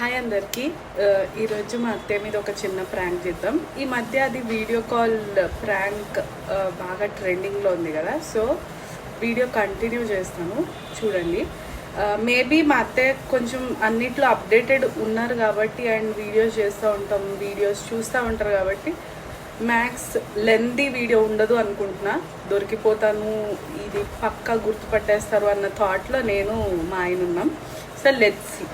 Hi అందరికీ. ఈరోజు మా అత్తయ్య మీద ఒక చిన్న ప్రాంక్ చేద్దాం. ఈ మధ్య అది వీడియో కాల్ ప్రాంక్ బాగా ట్రెండింగ్లో ఉంది కదా, సో వీడియో కంటిన్యూ చేస్తాను, చూడండి. మేబీ మా అత్తయ్య కొంచెం అన్నిట్లో అప్డేటెడ్ ఉన్నారు కాబట్టి అండ్ వీడియోస్ చేస్తూ ఉంటాం, వీడియోస్ చూస్తూ ఉంటారు కాబట్టి మ్యాక్స్ లెంతీ వీడియో ఉండదు అనుకుంటున్నా. దొరికిపోతాను, ఇది పక్కా గుర్తుపట్టేస్తారు అన్న థాట్లో నేను మా ఆయన ఉన్నాం. So let's see.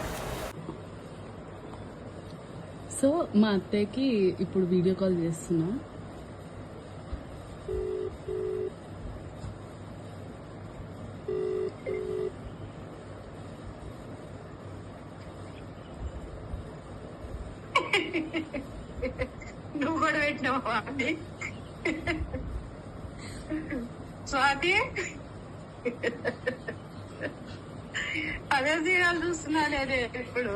సో మా అత్తయ్యకి ఇప్పుడు వీడియో కాల్ చేస్తున్నా. నువ్వు కూడా పెట్టినావా అండి స్వాతి? అదే సీరియల్ చూస్తున్నాను అదే ఇప్పుడు.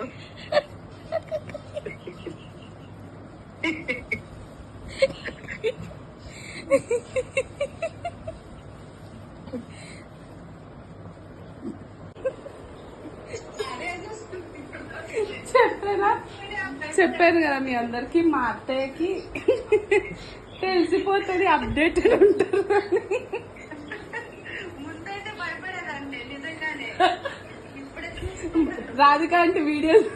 చెప్పాను కదా మీ అందరికి, మా అత్తయ్యకి తెలిసిపోతుంది, అప్డేటెడ్ ఉంటారు అని. ముందైతే భయపడేదాన్ని నిజంగానే. రాధిక అంటే వీడియోస్